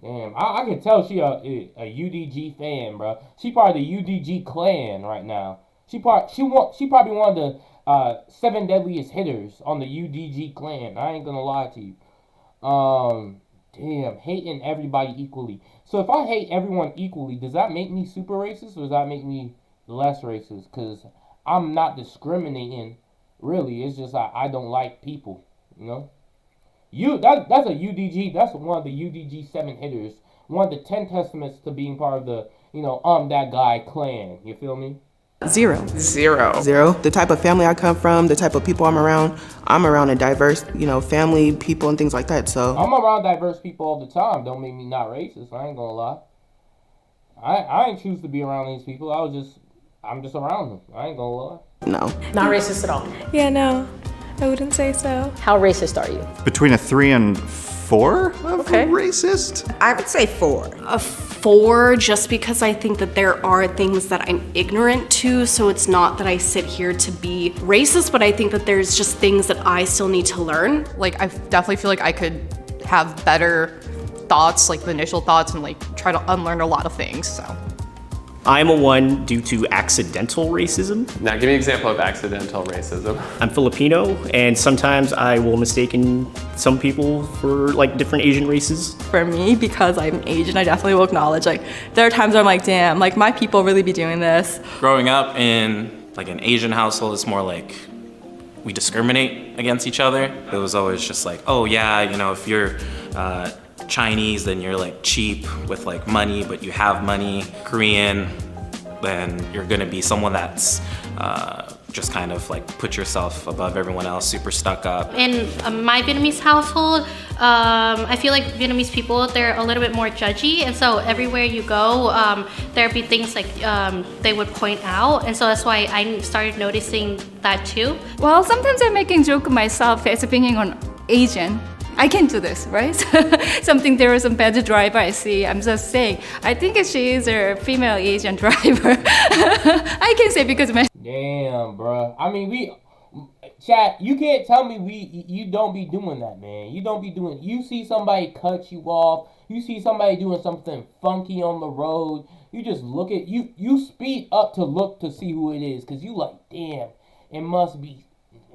Damn, I can tell she a UDG fan, bro. She part of the UDG clan right now. She probably one of the seven deadliest hitters on the UDG clan. I ain't gonna lie to you. Damn, hating everybody equally. So if I hate everyone equally, does that make me super racist or does that make me less racist? Cause I'm not discriminating. Really, it's just I don't like people. You know. That's a UDG. That's one of the UDG seven hitters. One of the 10 testaments to being part of the that guy clan. You feel me? Zero. Zero. Zero. The type of family I come from, the type of people I'm around a diverse, family, people, and things like that. So I'm around diverse people all the time. Don't make me not racist. I ain't gonna lie. I ain't choose to be around these people. I'm just around them. I ain't gonna lie. no. Not racist at all. Yeah, no, I wouldn't say so. How racist are you? Between a 3 and 4 of Okay. racist? I would say 4. A 4 just because I think that there are things that I'm ignorant to, so it's not that I sit here to be racist, but I think that there's just things that I still need to learn. Like, I definitely feel like I could have better thoughts, like the initial thoughts, and like try to unlearn a lot of things, so. I'm a 1 due to accidental racism. Now give me an example of accidental racism. I'm Filipino, and sometimes I will mistake some people for like different Asian races. For me, because I'm Asian, I definitely will acknowledge, like, there are times where I'm like, damn, like, my people really be doing this. Growing up in like an Asian household, it's more like we discriminate against each other. It was always just like, oh yeah, if you're Chinese, then you're like cheap with like money, but you have money. Korean, then you're gonna be someone that's just kind of like put yourself above everyone else, super stuck up. In my Vietnamese household, I feel like Vietnamese people, they're a little bit more judgy, and so everywhere you go, there'd be things like they would point out, and so that's why I started noticing that too. Well, sometimes I'm making joke of myself as being an Asian. I can do this, right? Something there is some better driver I see. I'm just saying, I think she is a female Asian driver. I can say because my... Damn, bruh. I mean, chat, you can't tell me you don't be doing that, man. You don't be doing... You see somebody cut you off. You see somebody doing something funky on the road. You just look at... You speed up to look to see who it is. Because you like, damn, it must be...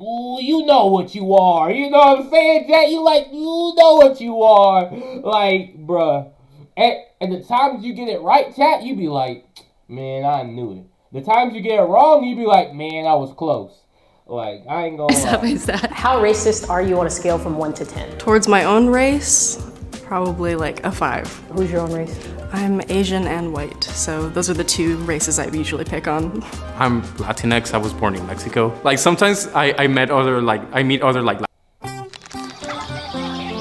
Ooh, you know what you are. You know what I'm saying, Jack? You know what you are. Like, bruh. At the times you get it right, chat, you be like, man, I knew it. The times you get it wrong, you be like, man, I was close. Like, I ain't gonna lie. How racist are you on a scale from 1 to 10? Towards my own race, probably like a 5. Who's your own race? I'm Asian and white, so those are the 2 races I usually pick on. I'm Latinx. I was born in Mexico. Like sometimes I meet other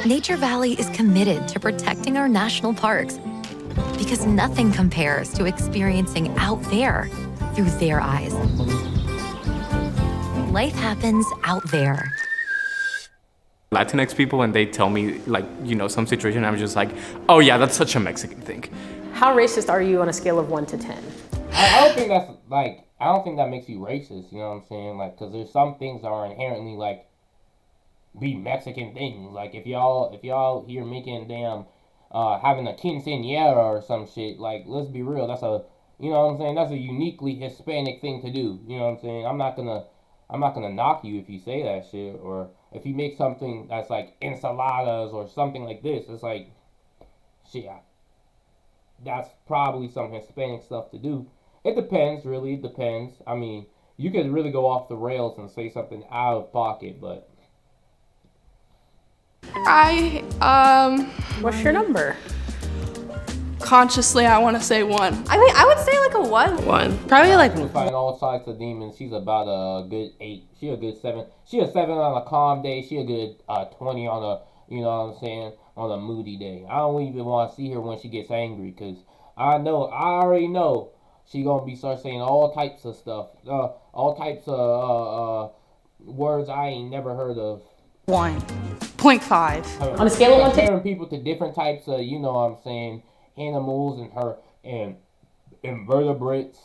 Nature Valley is committed to protecting our national parks because nothing compares to experiencing out there through their eyes. Life happens out there. Latinx people, and they tell me some situation, I'm just like, oh yeah, that's such a Mexican thing. How racist are you on a scale of 1 to 10? I don't think that's I don't think that makes you racist. You know what I'm saying? Like, cause there's some things that are inherently be Mexican things. Like if y'all here making damn having a quinceañera or some shit. Like, let's be real. That's that's a uniquely Hispanic thing to do. You know what I'm saying? I'm not gonna knock you if you say that shit, or if you make something that's like enchiladas or something like this. It's like, shit, that's probably some Hispanic stuff to do. It depends, really. It depends. I mean, you could really go off the rails and say something out of pocket, but What's your number? Consciously, I want to say 1. I mean, I would say like a 1. 1. Probably like... Fighting all sides of demons, she's about a good 8. She a good 7. She a 7 on a calm day. She a good 20 on a, you know what I'm saying, on a moody day. I don't even want to see her when she gets angry, because I already know she gonna start saying all types of stuff, all types of words I ain't never heard of. 1.5. On a scale of 1 to... Comparing people to different types of, you know what I'm saying, animals and invertebrates,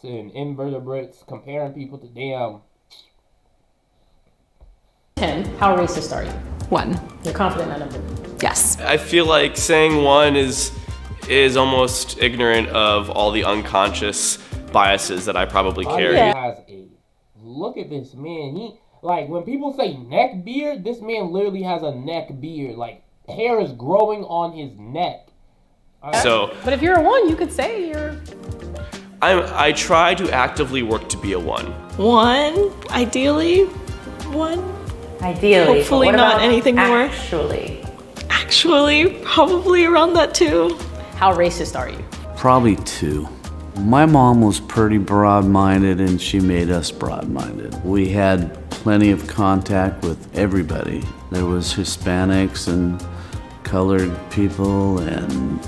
comparing people to damn... 10. How racist are you? 1. You're confident in that number? Yes. I feel like saying 1 is is almost ignorant of all the unconscious biases that I probably carry. Look at this man. He like when people say neck beard, this man literally has a neck beard. Like hair is growing on his neck. But if you're a 1, you could say you're. I try to actively work to be a 1. 1, ideally. 1. Ideally. Hopefully but what not about anything more. Actually, probably around that too. How racist are you? Probably 2. My mom was pretty broad-minded and she made us broad-minded. We had plenty of contact with everybody. There was Hispanics and colored people and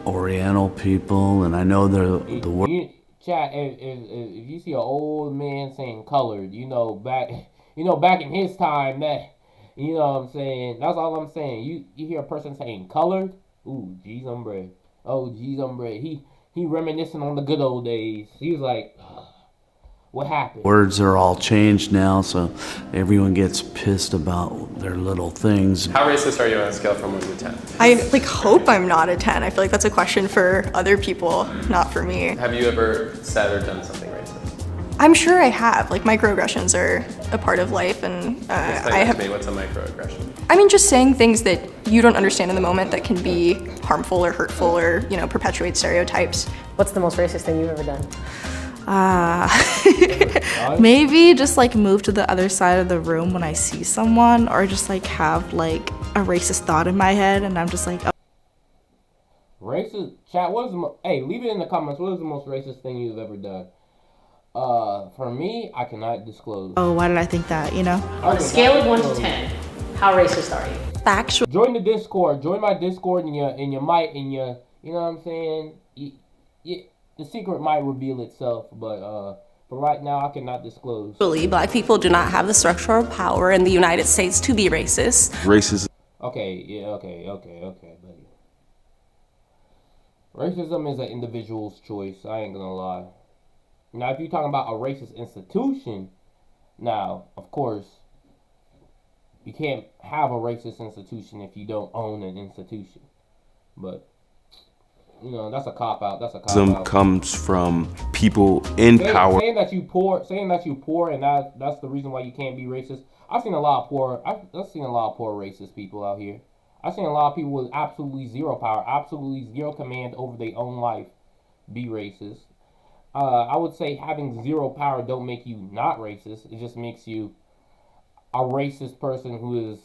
Oriental people, and I know the word. Chat, if you see an old man saying colored, back in his time, that, you know what I'm saying? That's all I'm saying. You hear a person saying colored? Ooh, geez, hombre. Oh, geez, hombre. He reminiscing on the good old days. He was like, what happened? Words are all changed now, so everyone gets pissed about their little things. How racist are you on a scale from 1 to 10? I hope I'm not a 10. I feel like that's a question for other people, not for me. Have you ever said or done something racist? I'm sure I have. Microaggressions are a part of life, and Explain that to me. What's a microaggression? I mean, just saying things that you don't understand in the moment that can be harmful or hurtful or, perpetuate stereotypes. What's the most racist thing you've ever done? Maybe just move to the other side of the room when I see someone, or just have a racist thought in my head, and I'm just like, oh. Racist chat. Leave it in the comments. What is the most racist thing you've ever done? For me, I cannot disclose. Oh, why did I think that? On a scale of 1 to 10, how racist are you? Factual. Join the Discord. Join my Discord, and you might, you know what I'm saying. The secret might reveal itself, but for right now, I cannot disclose. Black people do not have the structural power in the United States to be racist. Racist. Okay, buddy. Racism is an individual's choice. I ain't gonna lie. Now, if you're talking about a racist institution, now, of course, you can't have a racist institution if you don't own an institution. But that's a cop-out. That's a cop-out. Comes from people in power. Saying that you poor, and that's the reason why you can't be racist. I've seen a lot of poor racist people out here. I've seen a lot of people with absolutely zero power, absolutely zero command over their own life be racist. I would say having zero power don't make you not racist. It just makes you a racist person who is,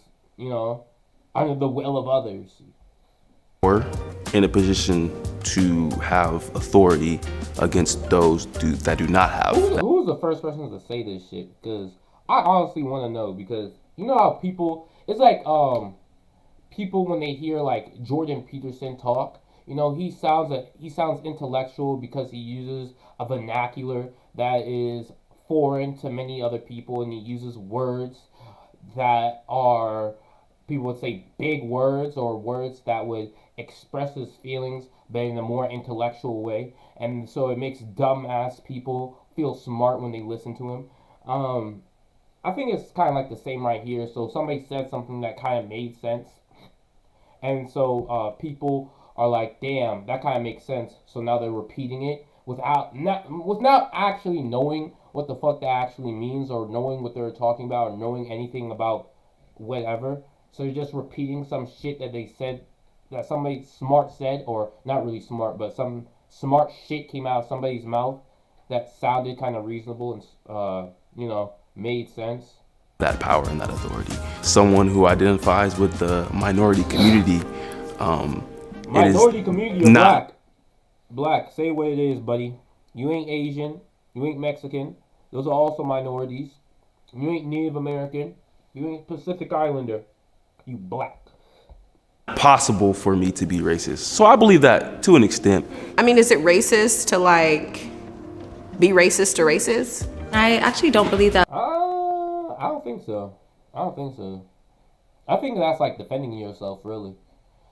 under the will of others. Or in a position to have authority against those that do not have. Who's the first person to say this shit? Because I honestly want to know. Because you know how people, it's like people when they hear Jordan Peterson talk. He sounds intellectual because he uses a vernacular that is foreign to many other people, and he uses words that are, people would say, big words, or words that would express his feelings but in a more intellectual way, and so it makes dumbass people feel smart when they listen to him. I think it's kind of like the same right here. So somebody said something that kind of made sense, and so people are like, damn, that kind of makes sense. So now they're repeating it without actually knowing what the fuck that actually means, or knowing what they're talking about, or knowing anything about whatever. So you're just repeating some shit that they said, that somebody smart said, or not really smart, but some smart shit came out of somebody's mouth that sounded kind of reasonable and, made sense. That power and that authority. Someone who identifies with the minority community. Minority community or black? Black, say what it is, buddy. You ain't Asian. You ain't Mexican. Those are also minorities. You ain't Native American. You ain't Pacific Islander. You black. Possible for me to be racist. So I believe that to an extent. I mean, is it racist to be racist to racist? I actually don't believe that. I don't think so. I think that's defending yourself, really.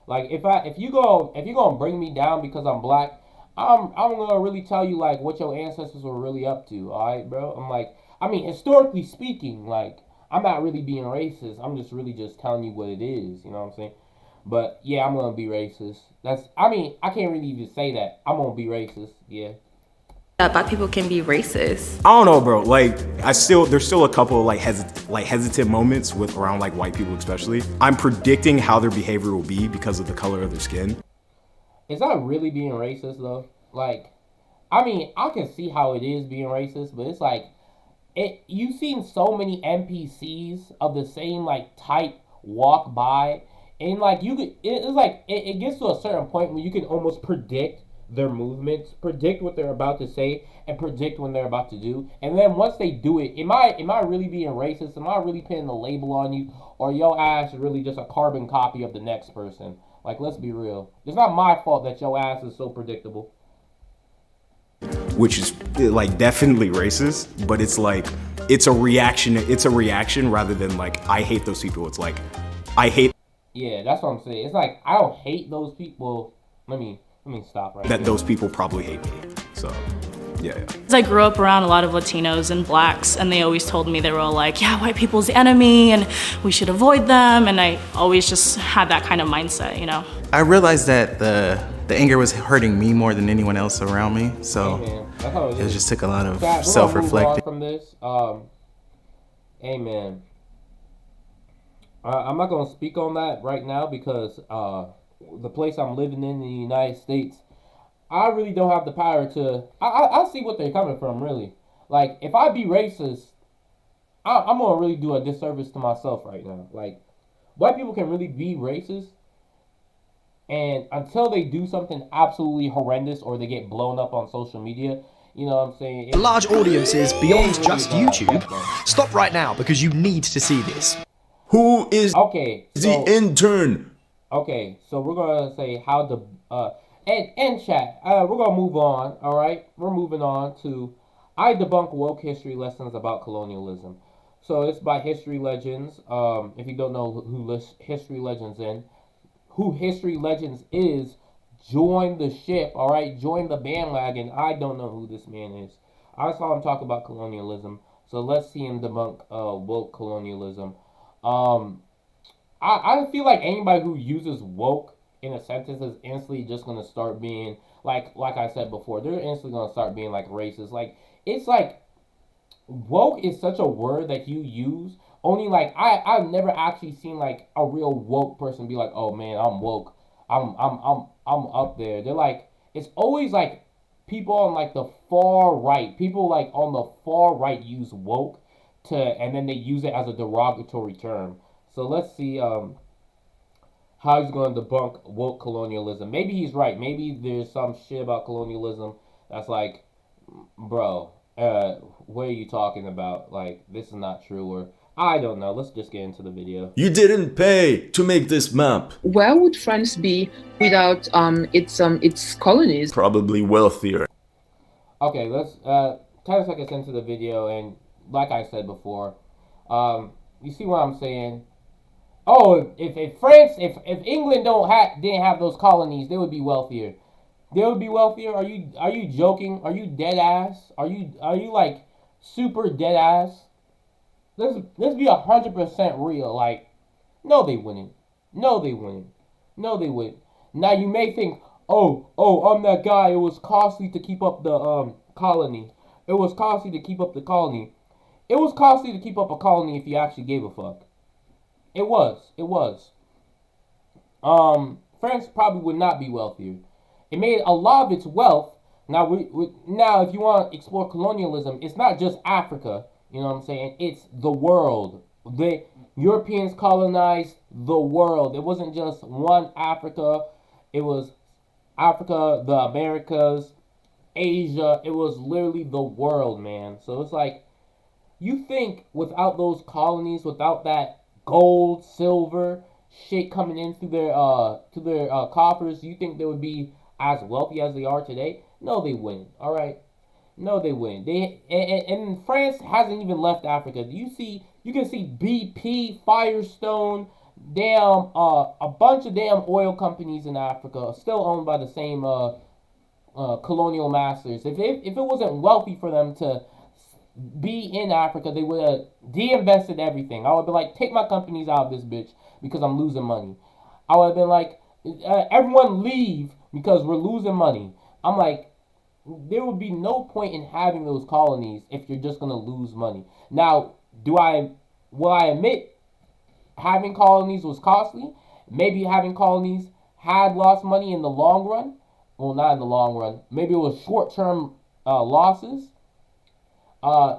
If you gonna bring me down because I'm black, I'm gonna really tell you what your ancestors were really up to. All right, bro. Historically speaking, I'm not really being racist. I'm just really just telling you what it is. You know what I'm saying? But yeah, I'm gonna be racist. I can't really even say that. I'm gonna be racist. Yeah. Black people can be racist. I don't know, bro. Like, there's still a couple of hesitant moments around like white people, especially. I'm predicting how their behavior will be because of the color of their skin. Is that really being racist though? Like, I can see how it is being racist, but it's like, you've seen so many NPCs of the same like type walk by, and like it gets to a certain point where you can almost predict their movements, predict what they're about to say, and predict when they're about to do. And then once they do it, am I really being racist? Am I really putting a label on you, or your ass is really just a carbon copy of the next person? Like, let's be real. It's not my fault that your ass is so predictable. Which is like definitely racist, but it's like it's a reaction. It's a reaction rather than like I hate those people. It's like I hate. Yeah, that's what I'm saying. It's like I don't hate those people. Let me stop right that here. Those people probably hate me. So, yeah. I grew up around a lot of Latinos and blacks, and they always told me, they were all like, yeah, white people's the enemy and we should avoid them. And I always just had that kind of mindset, you know? I realized that the anger was hurting me more than anyone else around me. So it just took a lot of self-reflecting. From this, amen. I'm not gonna speak on that right now because the place I'm living in the United States, I really don't have the power to. I see what they're coming from, really. Like, if I be racist, I'm gonna really do a disservice to myself right now. Like, white people can really be racist, and until they do something absolutely horrendous or they get blown up on social media, you know what I'm saying? Large audiences beyond just YouTube. Stop right now because you need to see this. Who is the intern? Okay, so we're gonna say how the and chat. We're gonna move on. All right, we're moving on to I debunk woke history lessons about colonialism. So it's by History Legends. If you don't know who History Legends is, join the ship. All right, join the bandwagon. I don't know who this man is. I saw him talk about colonialism. So let's see him debunk woke colonialism. I feel like anybody who uses woke in a sentence is instantly just gonna start being like I said before, they're instantly gonna start being like racist. Like, it's like woke is such a word that you use. Only like I've never actually seen like a real woke person be like, oh man, I'm woke. I'm up there. They're like, it's always like people on like the far right. People like on the far right use woke and then they use it as a derogatory term. So let's see how he's going to debunk woke colonialism. Maybe he's right. Maybe there's some shit about colonialism that's like, bro, what are you talking about? Like, this is not true, or I don't know. Let's just get into the video. You didn't pay to make this map. Where would France be without its colonies? Probably wealthier. Okay, let's 10 seconds into the video, and like I said before, you see what I'm saying? Oh, if France, if England didn't have those colonies, they would be wealthier. They would be wealthier. Are you joking? Are you dead ass? Are you like super dead ass? Let's be 100% real. Like, no, they wouldn't. No, they wouldn't. No, they wouldn't. Now you may think, oh, I'm that guy. It was costly to keep up the colony. It was costly to keep up the colony. It was costly to keep up a colony if you actually gave a fuck. It was. France probably would not be wealthier. It made a lot of its wealth. Now, now, if you want to explore colonialism, it's not just Africa. You know what I'm saying? It's the world. The Europeans colonized the world. It wasn't just one Africa. It was Africa, the Americas, Asia. It was literally the world, man. So it's like, you think without those colonies, without that gold, silver shit coming in through their coffers, you think they would be as wealthy as they are today? No, they wouldn't. All right, no, they wouldn't. And France hasn't even left Africa. You can see BP, Firestone, a bunch of damn oil companies in Africa still owned by the same colonial masters. If it wasn't wealthy for them to be in Africa, they would have de-invested everything. I would be like, take my companies out of this bitch because I'm losing money. I would have been like, everyone leave because we're losing money. I'm like, there would be no point in having those colonies if you're just going to lose money. Now, will I admit having colonies was costly? Maybe having colonies had lost money in the long run. Well, not in the long run. Maybe it was short-term losses.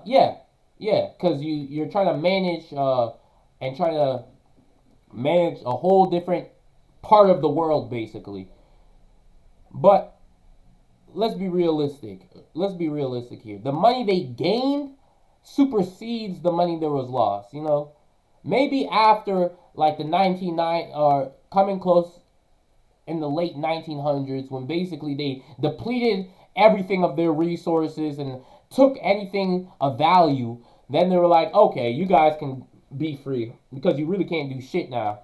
Yeah, because you're trying to manage manage a whole different part of the world, basically. But let's be realistic. Let's be realistic here. The money they gained supersedes the money that was lost, you know? Maybe after, like, the 1990s, or coming close in the late 1900s, when basically they depleted everything of their resources and took anything of value, then they were like, okay, you guys can be free because you really can't do shit now.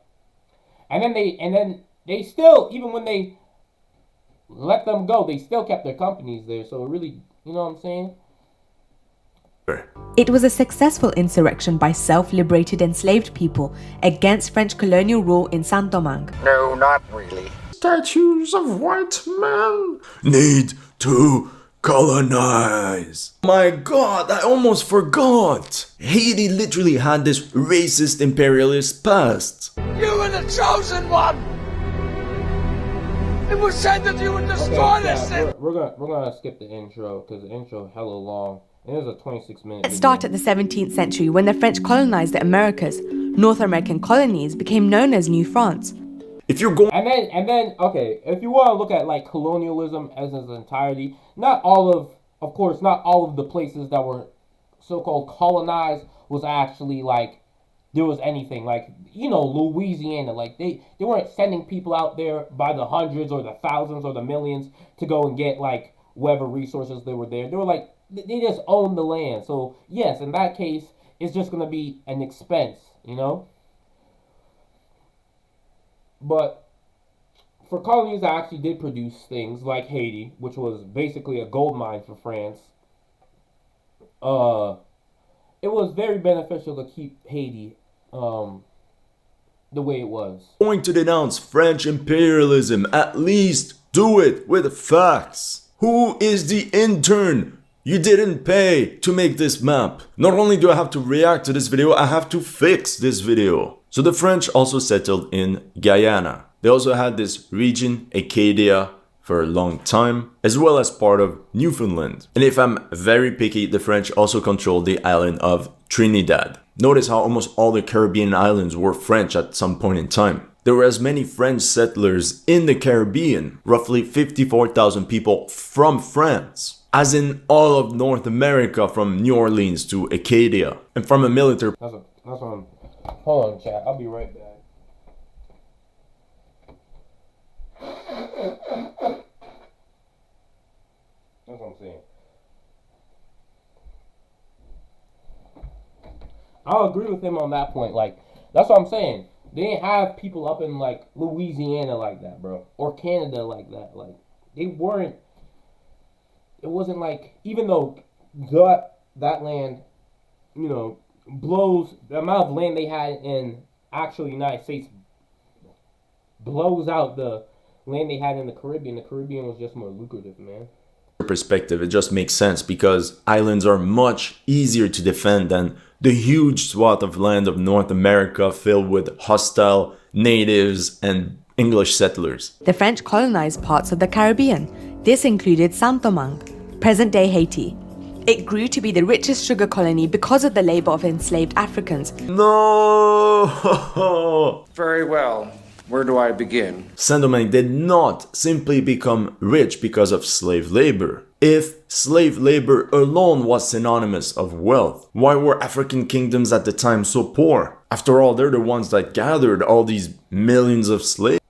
And then they still, even when they let them go, they still kept their companies there. So it really, you know what I'm saying? It was a successful insurrection by self-liberated enslaved people against French colonial rule in Saint-Domingue. No, not really. Statues of white men need to colonize. My God, I almost forgot. Haiti literally had this racist imperialist past. You were the chosen one. It was said that you would destroy this thing. We're gonna skip the intro because the intro hella long. It is a 26-minute. Let's start at the 17th century when the French colonized the Americas. North American colonies became known as New France. If you're going and then okay, if you want to look at like colonialism as its entirety, not all of the places that were so-called colonized was actually like there was anything like, you know, Louisiana, like they weren't sending people out there by the hundreds or the thousands or the millions to go and get like whatever resources they were there. They were like, they just owned the land. So yes, in that case, it's just gonna be an expense, you know. But for colonies that actually did produce things like Haiti, which was basically a gold mine for France, it was very beneficial to keep Haiti the way it was. Going to denounce French imperialism, at least do it with facts. Who is the intern you didn't pay to make this map? Not only do I have to react to this video, I have to fix this video. So the French also settled in Guyana. They also had this region, Acadia, for a long time, as well as part of Newfoundland. And if I'm very picky, the French also controlled the island of Trinidad. Notice how almost all the Caribbean islands were French at some point in time. There were as many French settlers in the Caribbean, roughly 54,000 people from France, as in all of North America from New Orleans to Acadia. And from a military... That's what I'm... Hold on, chat. I'll be right back. That's what I'm saying. I'll agree with him on that point. Like, that's what I'm saying. They didn't have people up in, like, Louisiana like that, bro. Or Canada like that. Like, they weren't... It wasn't like... Even though that land, you know, blows... The amount of land they had in actual United States blows out the land they had in the Caribbean. The Caribbean was just more lucrative, man. Perspective, it just makes sense because islands are much easier to defend than the huge swath of land of North America filled with hostile natives and English settlers. The French colonized parts of the Caribbean. This included Saint-Domingue, present-day Haiti. It grew to be the richest sugar colony because of the labor of enslaved Africans. No! Very well. Where do I begin? Saint-Domingue did not simply become rich because of slave labor. If slave labor alone was synonymous of wealth, why were African kingdoms at the time so poor? After all, they're the ones that gathered all these millions of slaves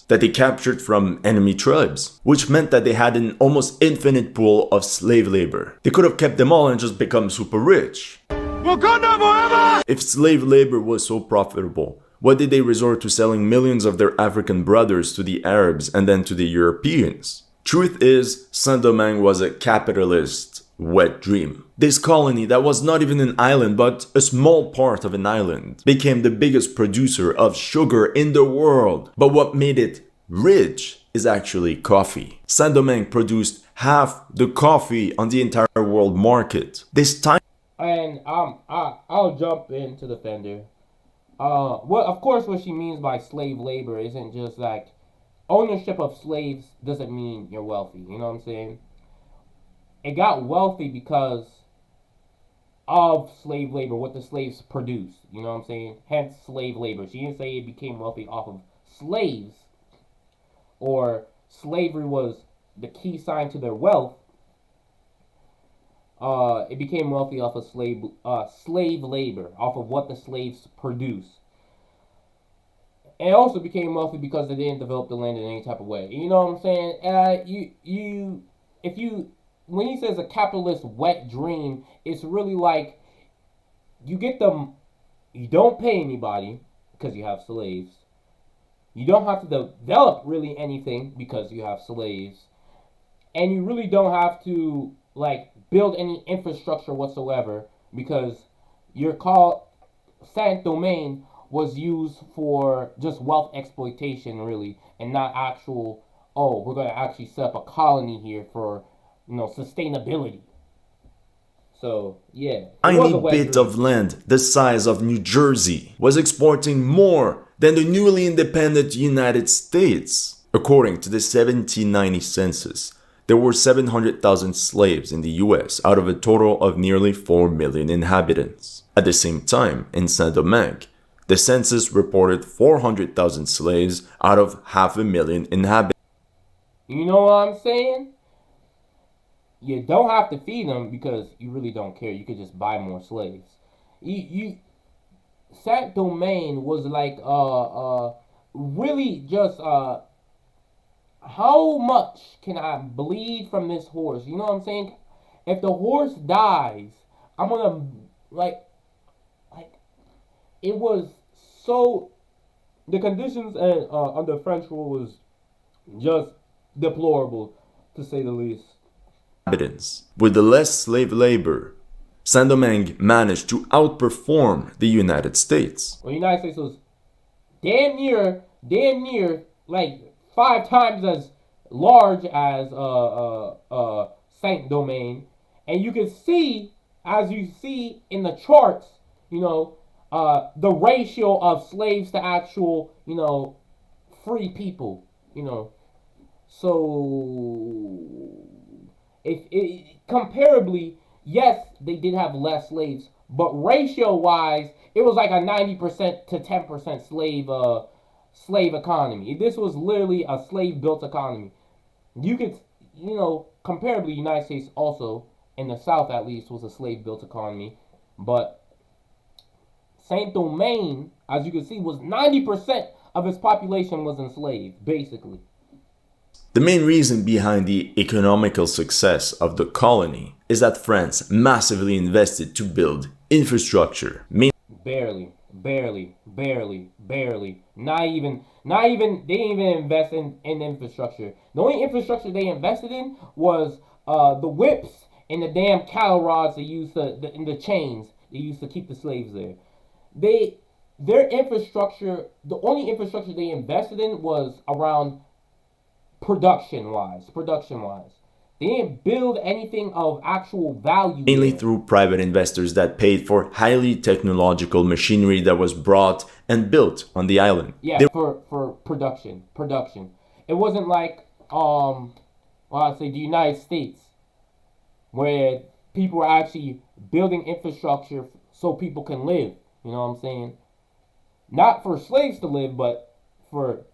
that they captured from enemy tribes, which meant that they had an almost infinite pool of slave labor. They could have kept them all and just become super rich. Wakanda forever! If slave labor was so profitable, why did they resort to selling millions of their African brothers to the Arabs and then to the Europeans? Truth is, Saint-Domingue was a capitalist wet dream. This colony that was not even an island but a small part of an island became the biggest producer of sugar in the world. But what made it rich is actually coffee. Saint-Domingue produced half the coffee on the entire world market. This time And I'll jump in to defend her. Of course, what she means by slave labor isn't just like ownership of slaves doesn't mean you're wealthy. You know what I'm saying? It got wealthy because of slave labor, what the slaves produced. You know what I'm saying? Hence slave labor. She didn't say it became wealthy off of slaves or slavery was the key sign to their wealth. It became wealthy off of slave labor, off of what the slaves produced. It also became wealthy because they didn't develop the land in any type of way. You know what I'm saying? When he says a capitalist wet dream, it's really like you don't pay anybody because you have slaves. You don't have to develop really anything because you have slaves. And you really don't have to build any infrastructure whatsoever because Saint-Domingue was used for just wealth exploitation really, and not actual, we're going to actually set up a colony here for, sustainability. So, yeah. Tiny bit of land the size of New Jersey was exporting more than the newly independent United States. According to the 1790 census, there were 700,000 slaves in the US out of a total of nearly 4 million inhabitants. At the same time, in Saint-Domingue, the census reported 400,000 slaves out of 500,000 inhabitants. You know what I'm saying? You don't have to feed them because you really don't care. You could just buy more slaves. Saint-Domingue was really just how much can I bleed from this horse? You know what I'm saying? If the horse dies, I'm gonna it was so the conditions under French rule was just deplorable to say the least. With the less slave labor, Saint-Domingue managed to outperform the United States. Well, the United States was damn near 5 times as large as Saint-Domingue, and you can see, as you see in the charts, the ratio of slaves to actual, free people, So, comparably, yes, they did have less slaves, but ratio-wise, it was like a 90% to 10% slave economy. This was literally a slave-built economy. You could, comparably, the United States also, in the South at least, was a slave-built economy, but Saint-Domingue, as you can see, was 90% of its population was enslaved, basically. The main reason behind the economical success of the colony is that France massively invested to build infrastructure. Barely. Not even, they didn't even invest in infrastructure. The only infrastructure they invested in was the whips and the damn cattle rods they used and the chains they used to keep the slaves there. Their infrastructure, the only infrastructure they invested in was around production wise. They didn't build anything of actual value. Mainly through private investors that paid for highly technological machinery that was brought and built on the island. Yeah, for production. It wasn't like I'd say the United States, where people are actually building infrastructure so people can live. You know what I'm saying? Not for slaves to live, but for,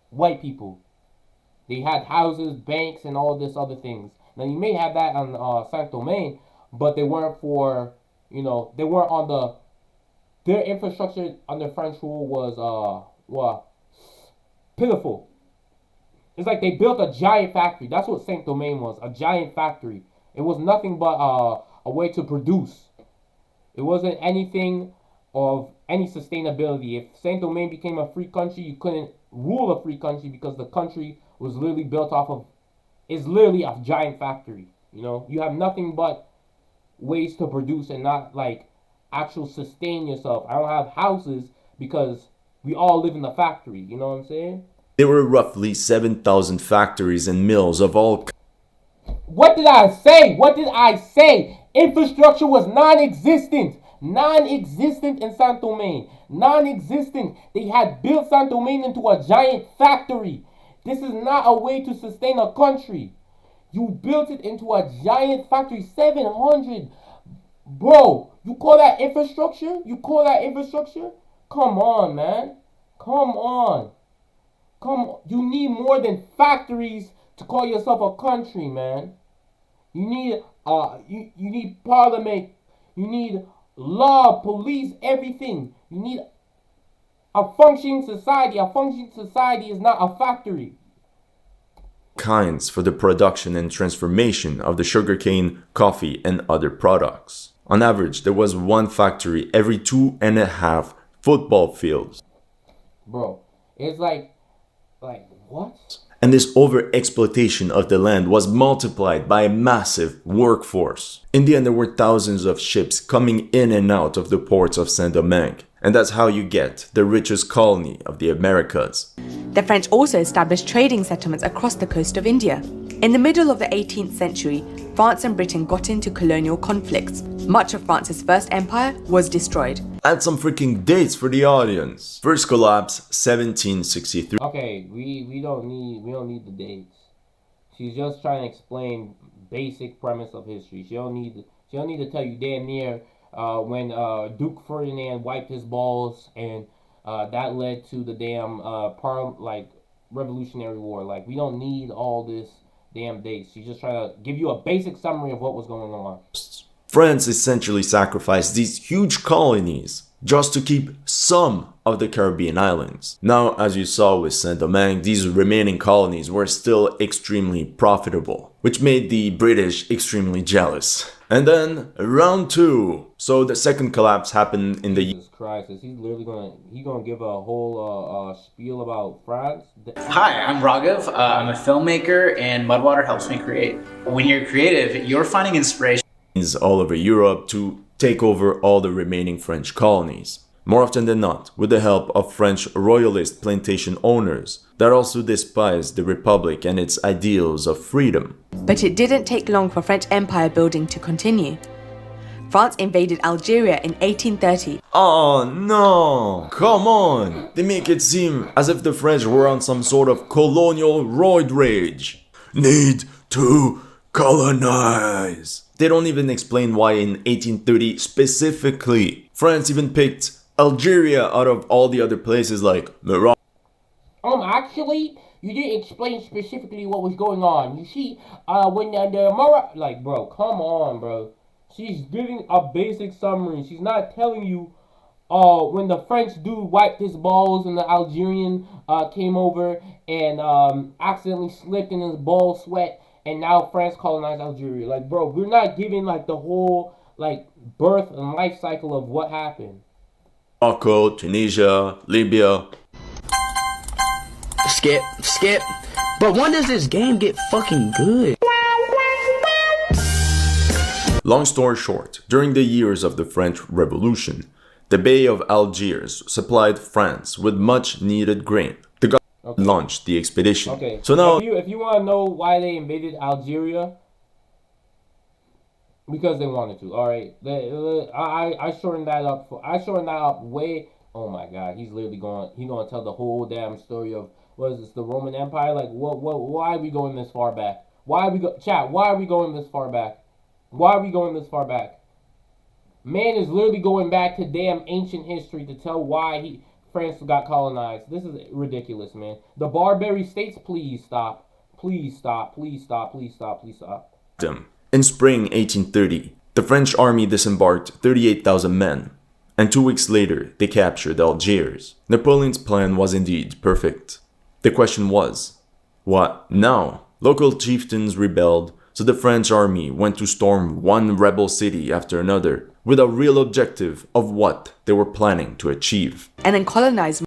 white people. They had houses, banks, and all this other things. Now, you may have that on Saint-Domingue, but they weren't for, they weren't on their infrastructure under French rule was, pitiful. It's like they built a giant factory. That's what Saint-Domingue was, a giant factory. It was nothing but a way to produce. It wasn't anything of any sustainability. If Saint-Domingue became a free country, you couldn't rule a free country because the country was literally built off of, it's literally a giant factory. You know, you have nothing but ways to produce and not like actual sustain yourself. I don't have houses because we all live in the factory. You know what I'm saying? There were roughly 7,000 factories and mills of all. What did I say? What did I say? Infrastructure was non-existent. Non-existent in Saint Domingue. Non-existent. They had built Saint Domingue into a giant factory. This is not a way to sustain a country. You built it into a giant factory. 700. Bro, you call that infrastructure? You call that infrastructure? Come on, man. Come on. Come on. You need more than factories to call yourself a country, man. You need you need parliament. You need law, police, everything. You need a functioning society. A functioning society is not a factory. Kinds for the production and transformation of the sugarcane, coffee, and other products. On average, there was one factory every 2.5 football fields. Bro, it's like what? And this over-exploitation of the land was multiplied by a massive workforce. In the end, there were thousands of ships coming in and out of the ports of Saint-Domingue. And that's how you get the richest colony of the Americas. The French also established trading settlements across the coast of India. In the middle of the 18th century, France and Britain got into colonial conflicts. Much of France's first empire was destroyed. Add some freaking dates for the audience. First collapse, 1763. Okay, we don't need the dates. She's just trying to explain basic premise of history. She don't need to tell you damn near when Duke Ferdinand wiped his balls and that led to the damn Revolutionary War. Like, we don't need all this damn dates. She's just trying to give you a basic summary of what was going on. France essentially sacrificed these huge colonies just to keep some of the Caribbean islands. Now, as you saw with Saint-Domingue, these remaining colonies were still extremely profitable, which made the British extremely jealous. And then, round 2. So the second collapse happened in the... Jesus Christ, is he literally gonna give a whole spiel about France? Hi, I'm Raghav. I'm a filmmaker and Mudwater helps me create. When you're creative, you're finding inspiration all over Europe to take over all the remaining French colonies. More often than not, with the help of French royalist plantation owners that also despised the Republic and its ideals of freedom. But it didn't take long for French empire building to continue. France invaded Algeria in 1830. Oh no! Come on! They make it seem as if the French were on some sort of colonial roid rage. Need to colonize. They don't even explain why in 1830 specifically. France even picked Algeria out of all the other places like Morocco. Actually, you didn't explain specifically what was going on. You see, when the like, bro, come on, bro. She's giving a basic summary. She's not telling you, when the French dude wiped his balls and the Algerian came over and accidentally slipped in his ball sweat. And now France colonized Algeria. Like, bro, we're not giving, like, the whole, like, birth and life cycle of what happened. Morocco, Tunisia, Libya. Skip. But when does this game get fucking good? Long story short, during the years of the French Revolution, the Bay of Algiers supplied France with much needed grain. The government launched the expedition. Okay. So now, if you want to know why they invaded Algeria, because they wanted to. All right. I shortened that up way. Oh my God, he's literally gonna tell the whole damn story of what is this, the Roman Empire? Like, why are we going this far back? Why are we going this far back? Why are we going this far back? Man is literally going back to damn ancient history to tell why France got colonized. This is ridiculous, man. The Barbary States, please stop. Please stop. Please stop. Please stop. Please stop. In spring 1830, the French army disembarked 38,000 men, and 2 weeks later, they captured Algiers. Napoleon's plan was indeed perfect. The question was, what now? Local chieftains rebelled, so the French army went to storm one rebel city after another, with a real objective of what they were planning to achieve. And then colonize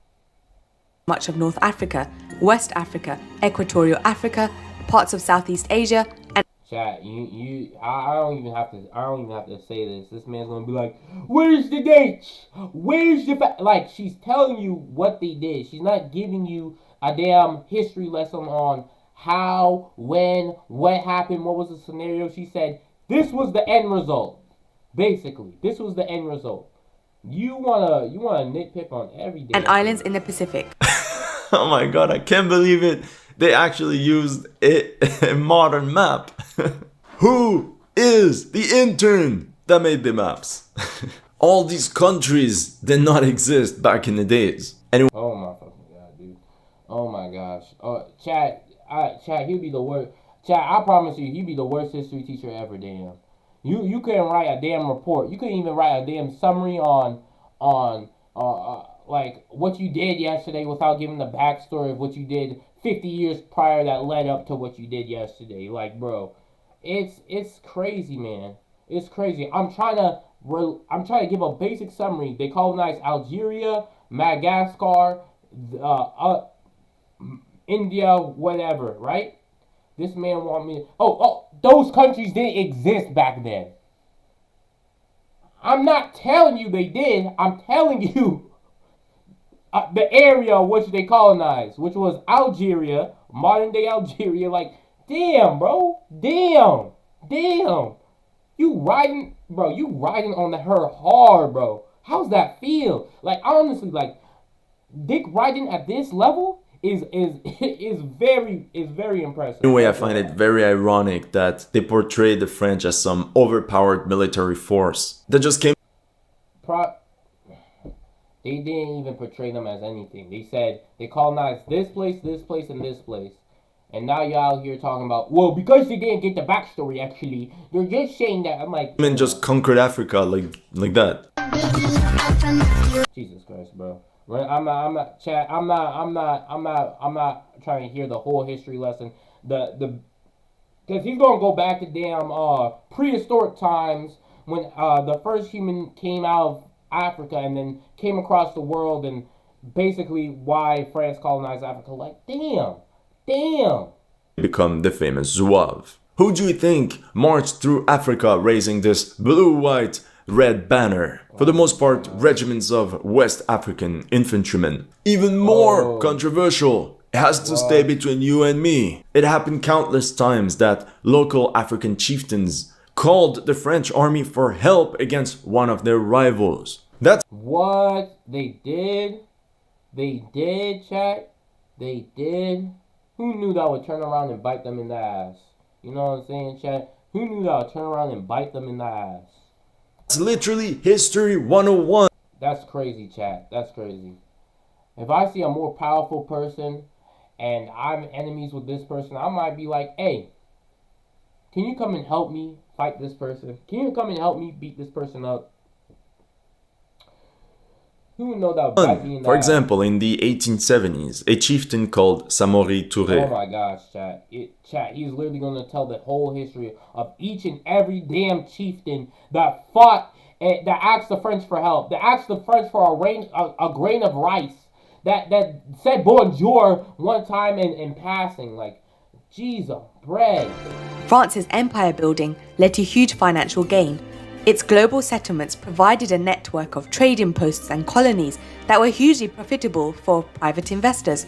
much of North Africa, West Africa, Equatorial Africa, parts of Southeast Asia, and Chat, I don't even have to say this. This man's gonna be like, where's the dates? Where's the like? She's telling you what they did. She's not giving you a damn history lesson on how, when, what happened, what was the scenario. She said this was the end result. Basically, this was the end result. You wanna nitpick on every day. And islands in the Pacific. Oh my god, I can't believe it. They actually used a modern map. Who is the intern that made the maps? All these countries did not exist back in the days. Anyway. Oh my fucking god, dude. Oh my gosh. Chad, he'll be the worst. Chad, I promise you, he'd be the worst history teacher ever, damn. You couldn't write a damn report. You couldn't even write a damn summary on like what you did yesterday without giving the backstory of what you did 50 years prior that led up to what you did yesterday. Like, bro, it's crazy, man. It's crazy. I'm trying to give a basic summary. They colonized Algeria, Madagascar, India, whatever, right? This man want me. Oh, those countries didn't exist back then. I'm not telling you they did. I'm telling you the area which they colonized, which was Algeria, modern day Algeria. Like, damn, bro. Damn. You riding on her hard, bro. How's that feel? Like, honestly, like, Dick riding at this level is very impressive. Anyway, I find it very ironic that they portray the French as some overpowered military force that just came. They didn't even portray them as anything. They said they colonized this place, and this place. And now you're out here talking about, well, because they didn't get the backstory, actually. They're just saying that. I'm like... Men just conquered Africa like that. Jesus Christ, bro. I'm not trying to hear the whole history lesson. Because he's going to go back to damn prehistoric times when the first human came out of Africa and then came across the world, and basically why France colonized Africa. Like, damn. Become the famous Zouave. Who do you think marched through Africa raising this blue, white, red banner? For the most part, regiments of West African infantrymen. Even more controversial, it has to stay between you and me. It happened countless times that local African chieftains called the French army for help against one of their rivals. That's what they did. They did, chat. They did. Who knew that would turn around and bite them in the ass? You know what I'm saying, chat? Who knew that would turn around and bite them in the ass? It's literally History 101. That's crazy, chat. That's crazy. If I see a more powerful person and I'm enemies with this person, I might be like, hey, can you come and help me fight this person? Can you come and help me beat this person up? Who would know that would bite me in the For ass? example, in the 1870s, a chieftain called Samori Touré. Oh my gosh, chat. He's literally going to tell the whole history of each and every damn chieftain that fought, that asked the French for help, that asked the French for a grain of rice, that said bonjour one time in passing. Like, Jesus, bread. France's empire building led to huge financial gain. Its global settlements provided a network of trading posts and colonies that were hugely profitable for private investors.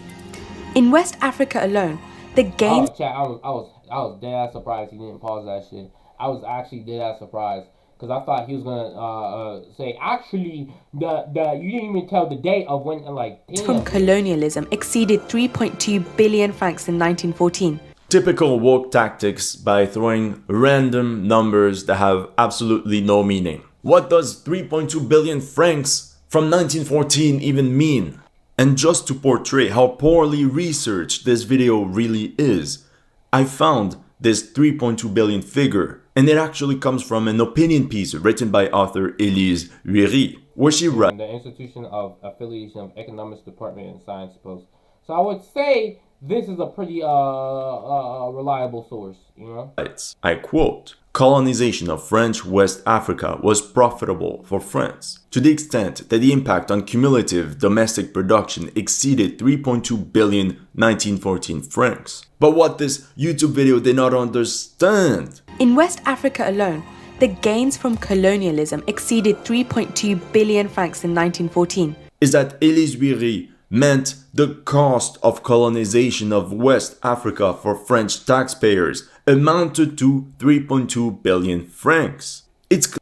In West Africa alone, the gains... Chat, I was dead ass surprised he didn't pause that shit. I was actually dead ass surprised. Because I thought he was going to say, actually, you didn't even tell the date of when, like, damn. From colonialism exceeded 3.2 billion francs in 1914. Typical woke tactics by throwing random numbers that have absolutely no meaning. What does 3.2 billion francs from 1914 even mean? And just to portray how poorly researched this video really is, I found this 3.2 billion figure, and it actually comes from an opinion piece written by author Elise Huiry, where she writes, The Institution of Affiliation of Economics Department and Science Post. So I would say this is a pretty reliable source, you know. I quote, colonization of French West Africa was profitable for France, to the extent that the impact on cumulative domestic production exceeded 3.2 billion 1914 francs. But what this YouTube video did not understand. In West Africa alone, the gains from colonialism exceeded 3.2 billion francs in 1914. Is that Élise Buiry meant the cost of colonization of West Africa for French taxpayers amounted to 3.2 billion francs. It's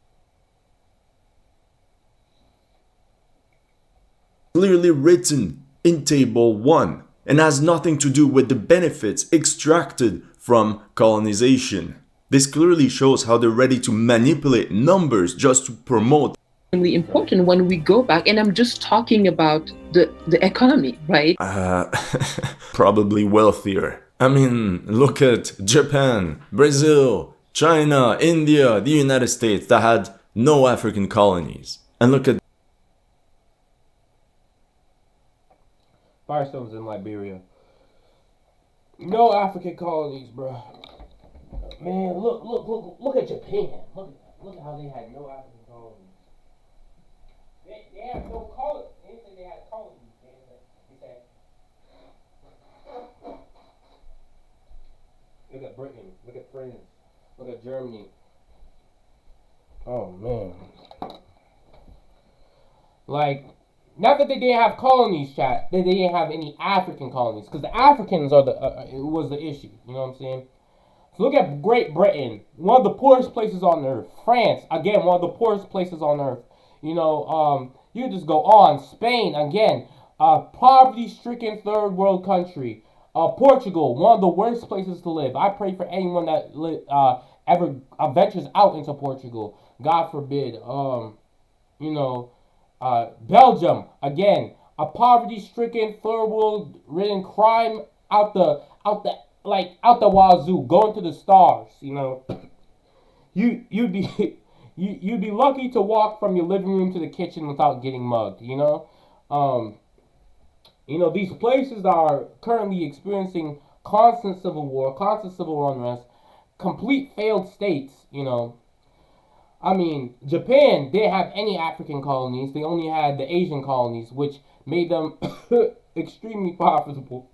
clearly written in Table 1 and has nothing to do with the benefits extracted from colonization. This clearly shows how they're ready to manipulate numbers just to promote. Important when we go back, and I'm just talking about the economy, right? Probably wealthier. I mean, look at Japan, Brazil, China, India, the United States that had no African colonies. And look at Firestone's in Liberia. No African colonies, bro. Man, look at Japan. Look at how they had no African colonies. They have no colonies. They didn't say they had colonies. They said, look at Britain. Look at France. Look at Germany. Oh man. Like, not that they didn't have colonies, chat. They didn't have any African colonies, because the Africans are was the issue. You know what I'm saying? So look at Great Britain, one of the poorest places on earth. France, again, one of the poorest places on earth. You know, you can just go on. Spain, again, poverty-stricken third world country. Portugal, one of the worst places to live. I pray for anyone that ever ventures out into Portugal. God forbid. You know, Belgium, again, a poverty-stricken third world-ridden crime out the wazoo, going to the stars. You know, you'd be you'd be lucky to walk from your living room to the kitchen without getting mugged. You know, these places that are currently experiencing constant civil war, constant civil unrest, complete failed states. You know, I mean, Japan didn't have any African colonies. They only had the Asian colonies, which made them extremely profitable.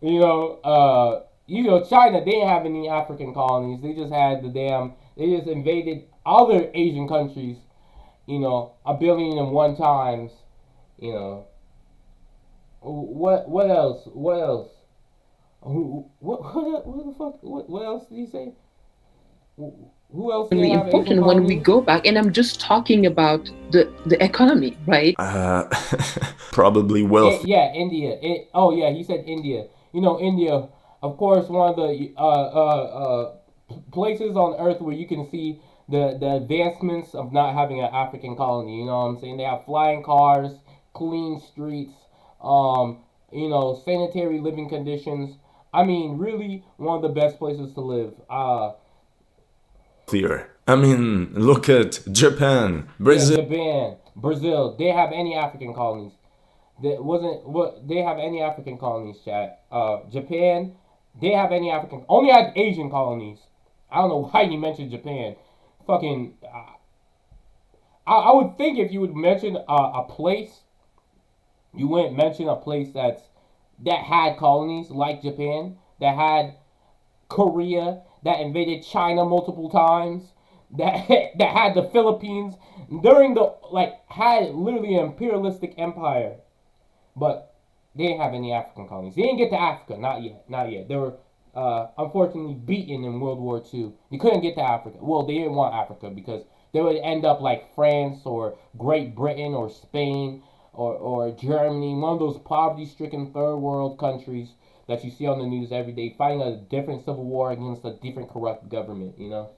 You know, China, they didn't have any African colonies. They just had they just invaded other Asian countries, you know, 1,000,000,001 times, you know. What else? What else? What the fuck? What else did he say? Who else? Really important when we go back, and I'm just talking about the economy, right? Probably wealth. Yeah, India. He said India. You know, India, of course, one of the places on earth where you can see the advancements of not having an African colony. You know what I'm saying? They have flying cars, clean streets, you know, sanitary living conditions. I mean, really, one of the best places to live. Clear. I mean, look at Japan, Brazil. Yeah, Japan, Brazil. They have any African colonies? They have any African colonies, chat? Japan, they have any African? Only had Asian colonies. I don't know why you mentioned Japan. Fucking, I would think if you would mention a place, you wouldn't mention a place that had colonies like Japan, that had Korea, that invaded China multiple times, that had the Philippines during had literally an imperialistic empire. But they didn't have any African colonies. They didn't get to Africa, not yet. They were unfortunately beaten in World War II. They couldn't get to Africa. Well, they didn't want Africa because they would end up like France or Great Britain or Spain or Germany, one of those poverty-stricken third world countries that you see on the news every day, fighting a different civil war against a different corrupt government, you know?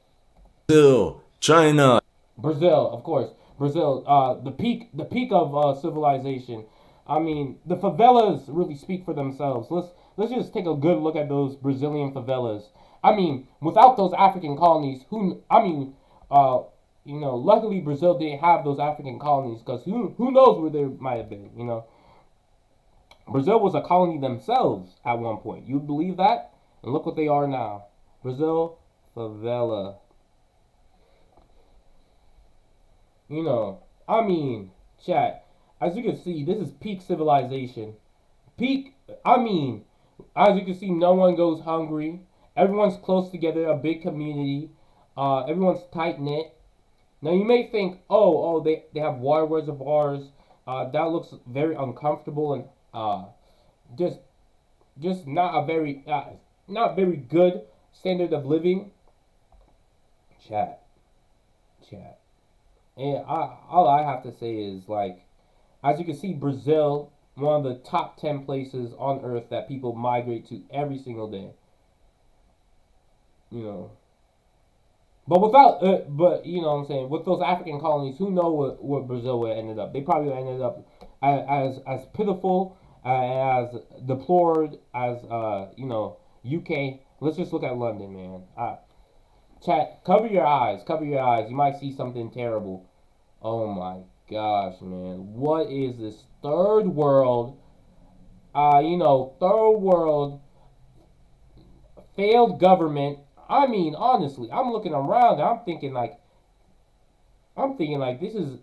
Brazil, China. Brazil, of course. Brazil, the peak of civilization. I mean, the favelas really speak for themselves. Let's just take a good look at those Brazilian favelas. I mean, without those African colonies, you know, luckily Brazil didn't have those African colonies, because who knows where they might have been, you know. Brazil was a colony themselves at one point. You believe that? And look what they are now. Brazil, favela. You know, I mean, chat, as you can see, this is peak civilization. Peak, I mean, as you can see, no one goes hungry. Everyone's close together, a big community. Everyone's tight-knit. Now, you may think, they have water reservoirs. That looks very uncomfortable and just not very good standard of living. Chat. And all I have to say is, like, as you can see, Brazil, one of the top 10 places on earth that people migrate to every single day. You know. But you know what I'm saying, with those African colonies, who know what Brazil would have ended up. They probably would have ended up as pitiful, as deplored as, UK. Let's just look at London, man. Chat, cover your eyes. You might see something terrible. Oh my gosh, man. What is this third world, failed government? I mean, honestly, I'm looking around and I'm thinking like this is,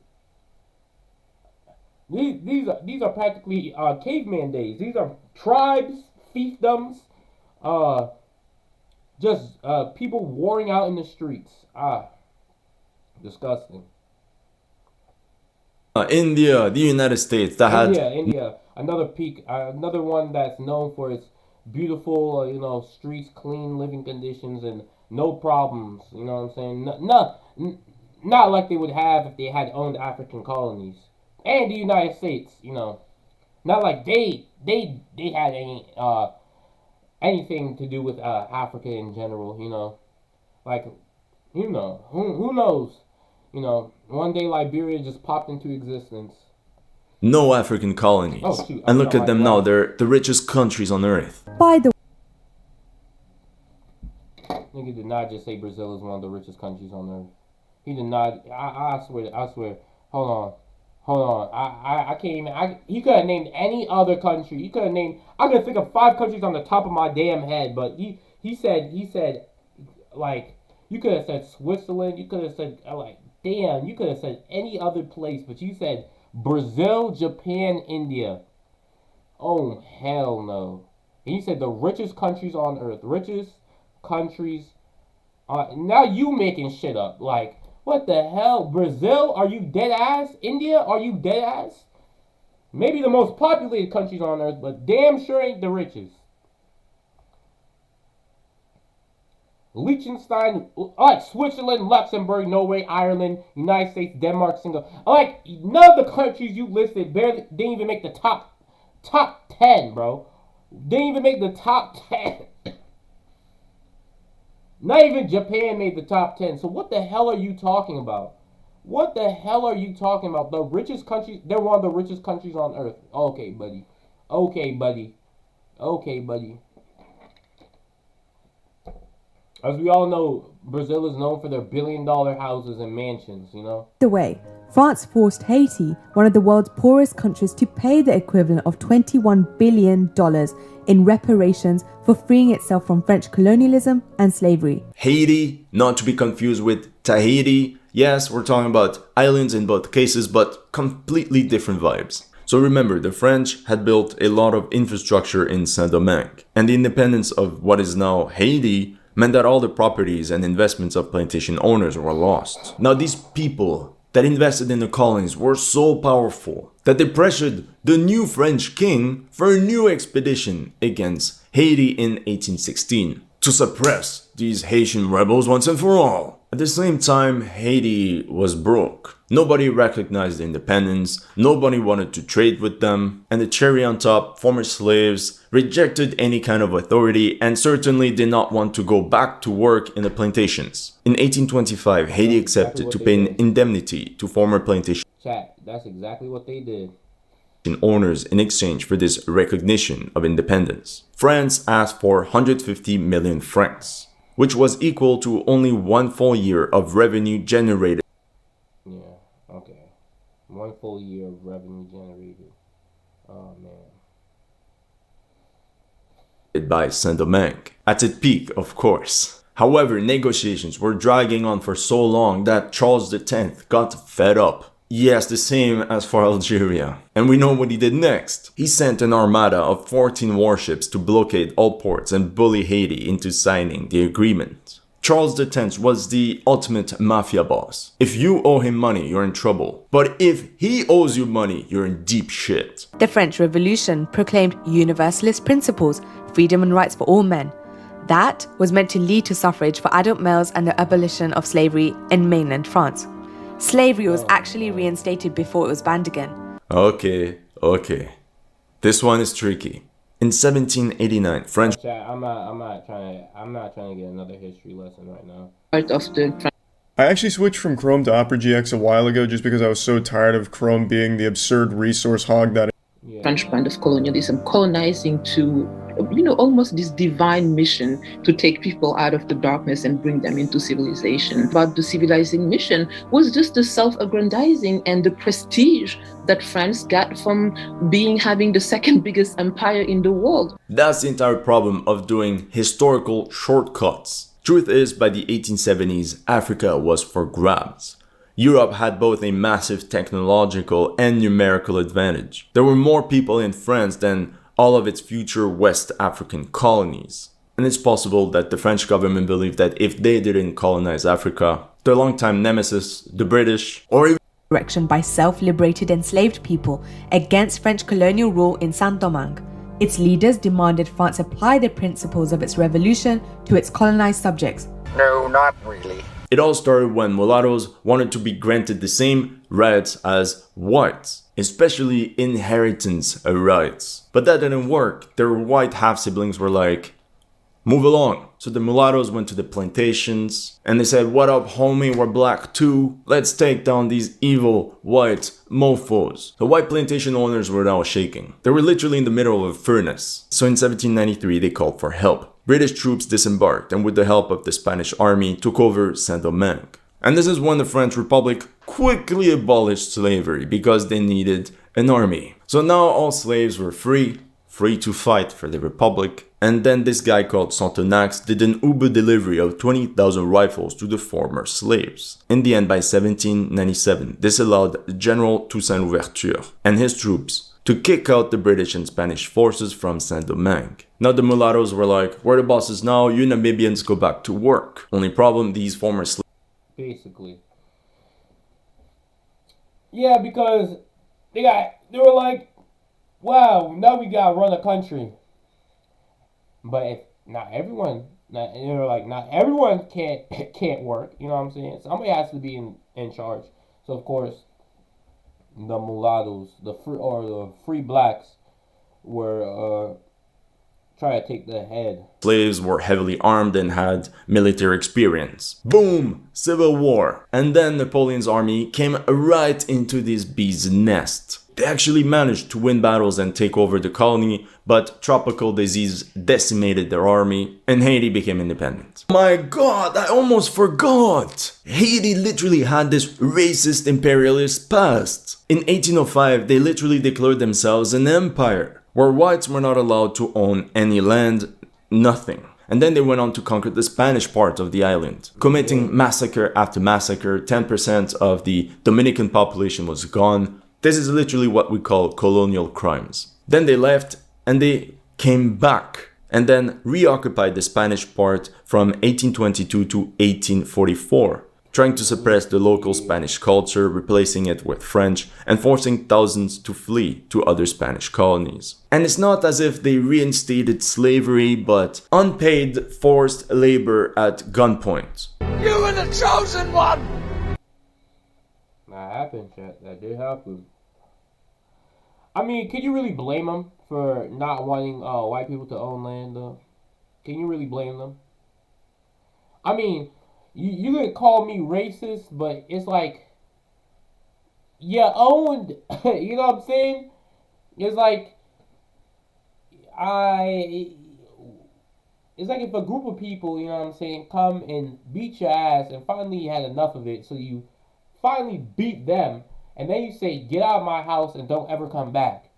these are practically caveman days. These are tribes, fiefdoms, just people warring out in the streets. Disgusting. India, the United States, India, another peak, another one that's known for its beautiful, streets, clean living conditions, and no problems. You know what I'm saying? Not like they would have if they had owned African colonies. And the United States, not like they had anything to do with Africa in general. Like, who knows? One day Liberia just popped into existence. No African colonies. Oh, shoot. And look at them now, they're the richest countries on earth. By the Nigga did not just say Brazil is one of the richest countries on earth. He did not. I swear. Hold on. I can't even. He could have named any other country. He could have named. I could think of 5 countries on the top of my damn head, but he said, like, you could have said Switzerland. You could have said, like, damn, you could have said any other place, but you said Brazil, Japan, India. Oh, hell no. And you said the richest countries on earth. Richest countries. Now you making shit up. Like, what the hell? Brazil? Are you dead ass? India? Are you dead ass? Maybe the most populated countries on earth, but damn sure ain't the richest. Liechtenstein, like Switzerland, Luxembourg, Norway, Ireland, United States, Denmark, Singapore. Like, none of the countries you listed didn't even make the top 10, bro. Didn't even make the top 10. Not even Japan made the top 10. So what the hell are you talking about? What the hell are you talking about? The richest countries, they're one of the richest countries on earth. Okay, buddy. As we all know, Brazil is known for their billion-dollar houses and mansions, the way, France forced Haiti, one of the world's poorest countries, to pay the equivalent of $21 billion in reparations for freeing itself from French colonialism and slavery. Haiti, not to be confused with Tahiti. Yes, we're talking about islands in both cases, but completely different vibes. So remember, the French had built a lot of infrastructure in Saint-Domingue, and the independence of what is now Haiti meant that all the properties and investments of plantation owners were lost. Now these people that invested in the colonies were so powerful that they pressured the new French king for a new expedition against Haiti in 1816 to suppress these Haitian rebels once and for all. At the same time, Haiti was broke. Nobody recognized independence, nobody wanted to trade with them, and the cherry on top, former slaves rejected any kind of authority and certainly did not want to go back to work in the plantations. In 1825, Haiti accepted to pay an indemnity to former plantation Chat, that's exactly what they did. owners in exchange for this recognition of independence. France asked for 150 million francs, which was equal to only 1 full year of revenue generated. Yeah, okay. 1 full year of revenue generated. Oh, man. by Saint-Domingue. At its peak, of course. However, negotiations were dragging on for so long that Charles X got fed up. Yes, the same as for Algeria. And we know what he did next. He sent an armada of 14 warships to blockade all ports and bully Haiti into signing the agreement. Charles X was the ultimate mafia boss. If you owe him money, you're in trouble. But if he owes you money, you're in deep shit. The French Revolution proclaimed universalist principles, freedom and rights for all men. That was meant to lead to suffrage for adult males and the abolition of slavery in mainland France. Slavery was actually reinstated before it was banned again. Okay. This one is tricky. In 1789, French... I'm not trying to get another history lesson right now. Part of the I actually switched from Chrome to Opera GX a while ago just because I was so tired of Chrome being the absurd resource hog that French brand of colonialism, colonizing to, almost this divine mission to take people out of the darkness and bring them into civilization. But the civilizing mission was just the self-aggrandizing and the prestige that France got from having the second biggest empire in the world. That's the entire problem of doing historical shortcuts. Truth is, by the 1870s, Africa was for grabs. Europe had both a massive technological and numerical advantage. There were more people in France than all of its future West African colonies. And it's possible that the French government believed that if they didn't colonize Africa, their longtime nemesis, the British, or even Direction by self-liberated enslaved people against French colonial rule in Saint-Domingue. Its leaders demanded France apply the principles of its revolution to its colonized subjects. No, not really. It all started when mulattoes wanted to be granted the same rights as whites, especially inheritance rights. But that didn't work. Their white half-siblings were like, move along. So the mulattoes went to the plantations and they said, what up homie, we're black too. Let's take down these evil white mofos. The white plantation owners were now shaking. They were literally in the middle of a furnace. So in 1793 they called for help. British troops disembarked and with the help of the Spanish army took over Saint-Domingue. And this is when the French Republic quickly abolished slavery because they needed an army. So now all slaves were free to fight for the Republic. And then this guy called Sonthonax did an Uber delivery of 20,000 rifles to the former slaves. In the end, by 1797, this allowed General Toussaint Louverture and his troops to kick out the British and Spanish forces from Saint-Domingue. Now the mulattoes were like, we're the bosses now, you Namibians go back to work. Only problem, these former slaves... Basically. Yeah, because they were like, wow, now we gotta run a country. But if not everyone can't work, you know what I'm saying? Somebody has to be in charge. So of course the mulattoes, the free blacks were trying to take the head. Slaves were heavily armed and had military experience. Boom! Civil War. And then Napoleon's army came right into this bee's nest. They actually managed to win battles and take over the colony, but tropical disease decimated their army and Haiti became independent. My god, I almost forgot! Haiti literally had this racist imperialist past. In 1805, they literally declared themselves an empire, where whites were not allowed to own any land, nothing. And then they went on to conquer the Spanish part of the island, committing massacre after massacre. 10% of the Dominican population was gone. This is literally what we call colonial crimes. Then they left and they came back and then reoccupied the Spanish part from 1822 to 1844, trying to suppress the local Spanish culture, replacing it with French, and forcing thousands to flee to other Spanish colonies. And it's not as if they reinstated slavery, but unpaid forced labor at gunpoint. You were the chosen one! That happened, chat. That did happen. I mean, can you really blame them for not wanting white people to own land, though? Can you really blame them? I mean, you could call me racist, but it's like, you owned, you know what I'm saying? It's like, it's like if a group of people, you know what I'm saying, come and beat your ass and finally you had enough of it, so you finally beat them, and then you say, get out of my house and don't ever come back.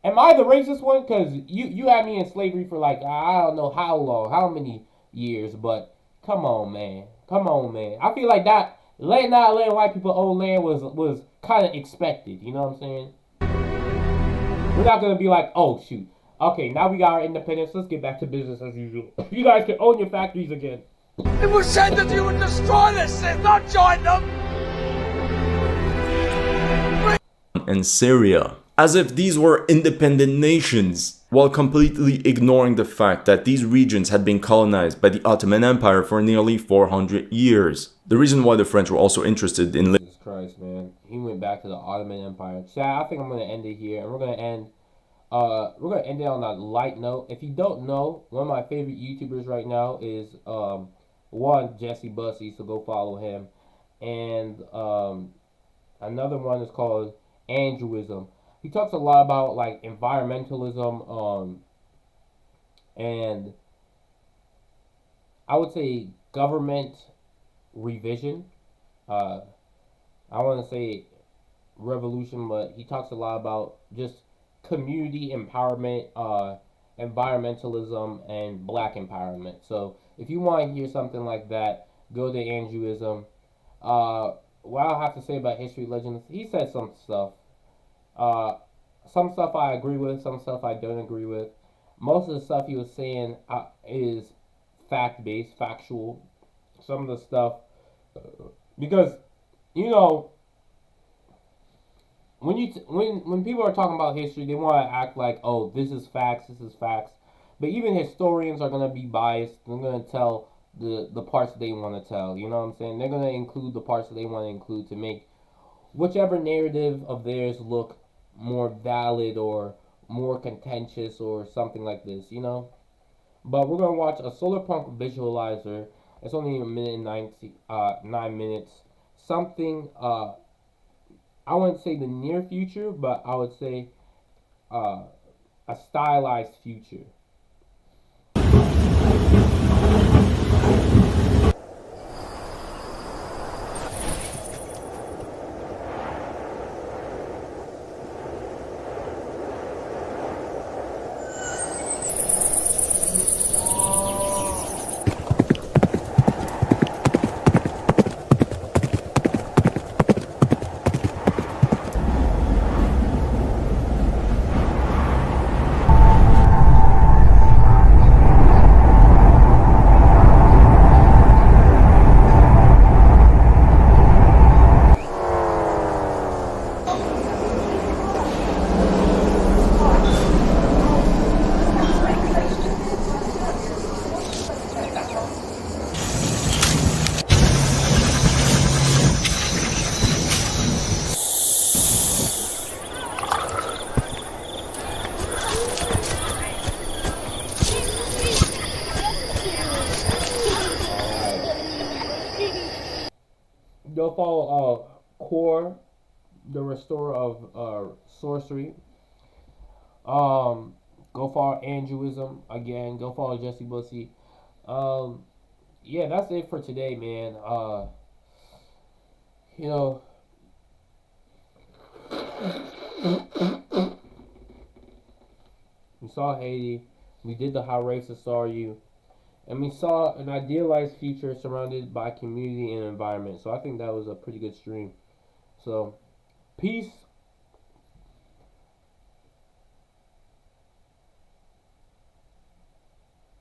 Am I the racist one? Because you had me in slavery for like, I don't know how long, how many years, but come on, man. Come on, man. I feel like that, letting white people own land was kind of expected, you know what I'm saying? We're not going to be like, oh, shoot. Okay, now we got our independence. Let's get back to business as usual. You guys can own your factories again. It was said that you would destroy this city, not join them! And Syria, as if these were independent nations, while completely ignoring the fact that these regions had been colonized by the Ottoman Empire for nearly 400 years. The reason why the French were also interested in Jesus Christ, man. He went back to the Ottoman Empire. So I think I'm going to end it here, and we're going to end it on a light note. If you don't know, one of my favorite YouTubers right now is one, Jesse Bussey, so go follow him. And another one is called Andrewism. He talks a lot about like environmentalism, and I would say government revision. I want to say revolution, but he talks a lot about just community empowerment, environmentalism, and black empowerment. So if you want to hear something like that, go to Andrewism. What I'll have to say about History Legends, he said some stuff. Some stuff I agree with, some stuff I don't agree with. Most of the stuff he was saying is fact-based, factual. Some of the stuff, because, you know, when people are talking about history, they want to act like, oh, this is facts, this is facts. But even historians are going to be biased. They're going to tell the parts they want to tell. You know what I'm saying? They're going to include the parts that they want to include to make whichever narrative of theirs look more valid or more contentious or something like this, you know? But we're going to watch a Solarpunk visualizer. It's only a minute and 9 minutes. Something, I wouldn't say the near future, but I would say a stylized future. Go follow Core, the restorer of sorcery. Go follow Andrewism again. Go follow Jesse Bussey. Yeah, that's it for today, man. You know, we saw Haiti. We did the How Racist Are You? And we saw an idealized future surrounded by community and environment. So I think that was a pretty good stream. So, peace.